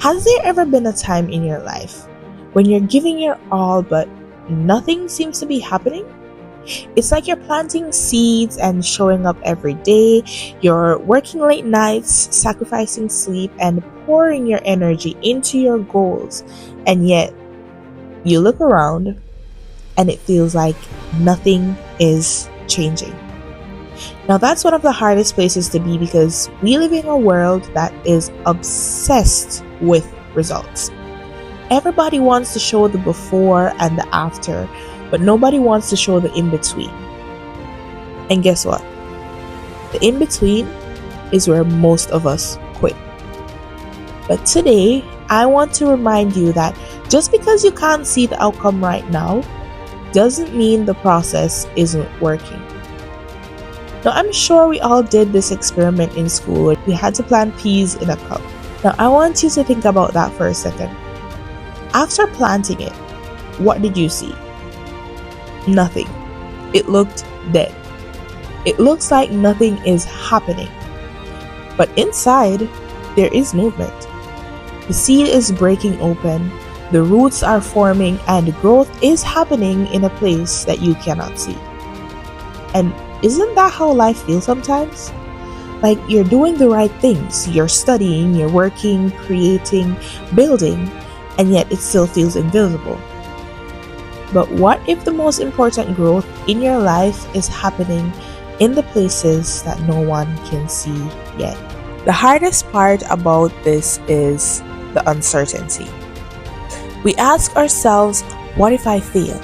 Has there ever been a time in your life when you're giving your all but nothing seems to be happening? It's like you're planting seeds and showing up every day. You're working late nights, sacrificing sleep, and pouring your energy into your goals. And yet, you look around and it feels like nothing is changing. Now, that's one of the hardest places to be because we live in a world that is obsessed with results. Everybody wants to show the before and the after, but nobody wants to show the in between. And guess what? The in between is where most of us quit. But today, I want to remind you that just because you can't see the outcome right now, doesn't mean the process isn't working. Now, I'm sure we all did this experiment in school where we had to plant peas in a cup. Now, I want you to think about that for a second. After planting it, what did you see? Nothing. It looked dead. It looks like nothing is happening. But inside, there is movement. The seed is breaking open, the roots are forming, and growth is happening in a place that you cannot see. And isn't that how life feels sometimes? Like you're doing the right things, you're studying, you're working, creating, building, and yet it still feels invisible. But what if the most important growth in your life is happening in the places that no one can see yet? The hardest part about this is the uncertainty. We ask ourselves, what if I fail?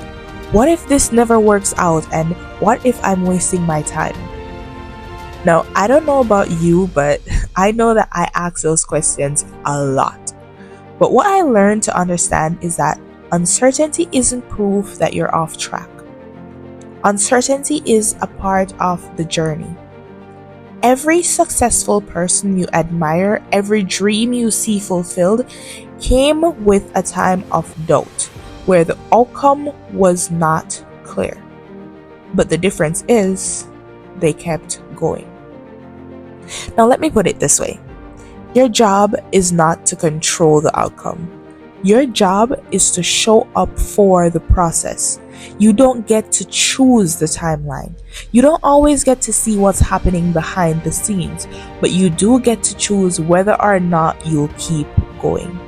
What if this never works out? And what if I'm wasting my time? Now, I don't know about you, but I know that I ask those questions a lot. But what I learned to understand is that uncertainty isn't proof that you're off track. Uncertainty is a part of the journey. Every successful person you admire, every dream you see fulfilled, came with a time of doubt where the outcome was not clear. But the difference is they kept going. Now, let me put it this way. Your job is not to control the outcome. Your job is to show up for the process. You don't get to choose the timeline. You don't always get to see what's happening behind the scenes, but you do get to choose whether or not you'll keep going.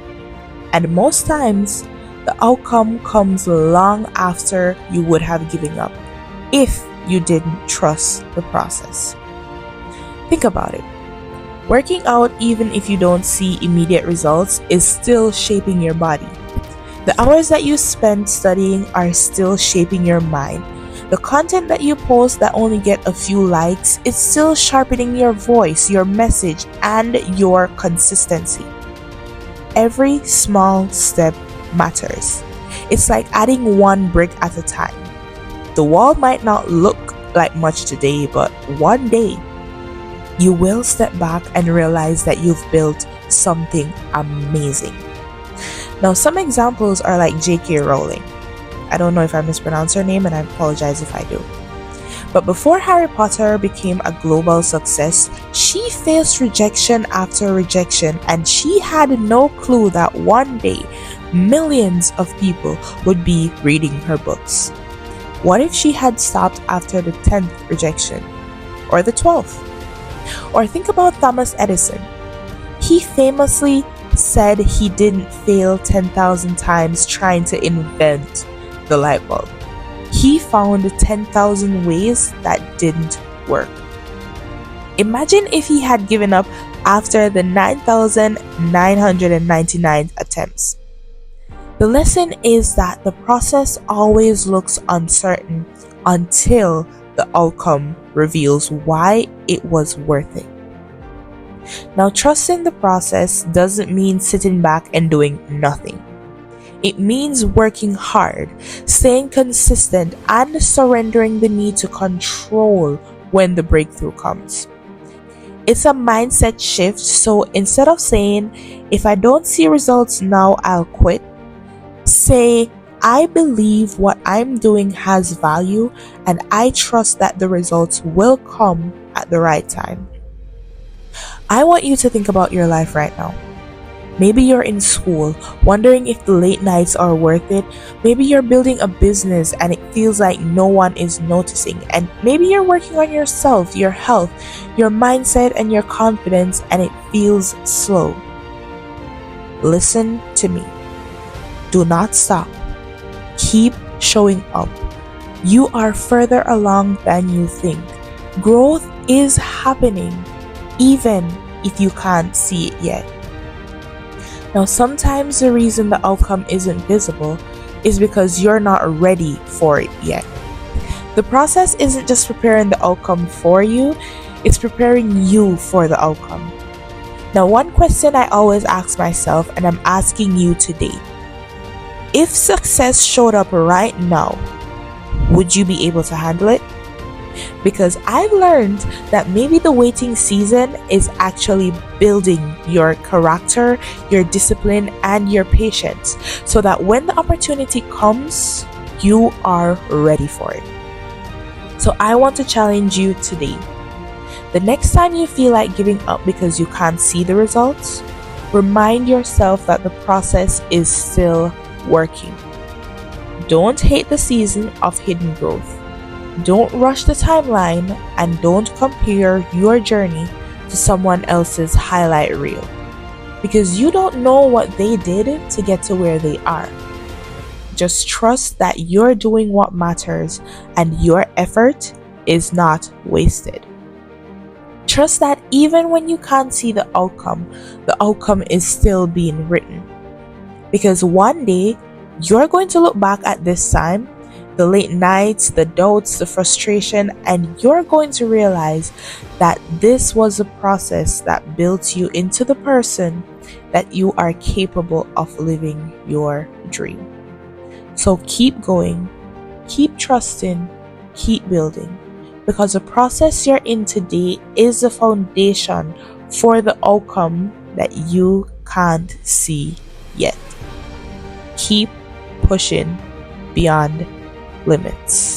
And most times, the outcome comes long after you would have given up if you didn't trust the process. Think about it. Working out, even if you don't see immediate results, is still shaping your body. The hours that you spend studying are still shaping your mind. The content that you post that only get a few likes is still sharpening your voice, your message, and your consistency. Every small step matters. It's like adding one brick at a time. The wall might not look like much today, but one day you will step back and realize that you've built something amazing. Now, some examples are like J.K. Rowling. I don't know if I mispronounced her name, and I apologize if I do. But before Harry Potter became a global success, she faced rejection after rejection, and she had no clue that one day millions of people would be reading her books. What if she had stopped after the 10th rejection? Or the 12th? Or think about Thomas Edison. He famously said he didn't fail 10,000 times trying to invent the light bulb. He found 10,000 ways that didn't work. Imagine if he had given up after the 9,999 attempts. The lesson is that the process always looks uncertain until the outcome reveals why it was worth it. Now, trusting the process doesn't mean sitting back and doing nothing. It means working hard, staying consistent, and surrendering the need to control when the breakthrough comes. It's a mindset shift, so instead of saying, if I don't see results now, I'll quit, say, I believe what I'm doing has value, and I trust that the results will come at the right time. I want you to think about your life right now. Maybe you're in school, wondering if the late nights are worth it. Maybe you're building a business and it feels like no one is noticing. And maybe you're working on yourself, your health, your mindset, and your confidence, and it feels slow. Listen to me. Do not stop. Keep showing up. You are further along than you think. Growth is happening, even if you can't see it yet. Now, sometimes the reason the outcome isn't visible is because you're not ready for it yet. The process isn't just preparing the outcome for you, it's preparing you for the outcome. Now, one question I always ask myself, and I'm asking you today: if success showed up right now, would you be able to handle it? Because I've learned that maybe the waiting season is actually building your character, your discipline, and your patience, so that when the opportunity comes, you are ready for it. So I want to challenge you today. The next time you feel like giving up because you can't see the results, remind yourself that the process is still working. Don't hate the season of hidden growth. Don't rush the timeline, and don't compare your journey to someone else's highlight reel, because you don't know what they did to get to where they are. Just trust that you're doing what matters and your effort is not wasted. Trust that even when you can't see the outcome is still being written. Because one day, you're going to look back at this time, the late nights, the doubts, the frustration, and you're going to realize that this was a process that built you into the person that you are capable of living your dream. So keep going, keep trusting, keep building, because the process you're in today is the foundation for the outcome that you can't see yet. Keep pushing beyond limits.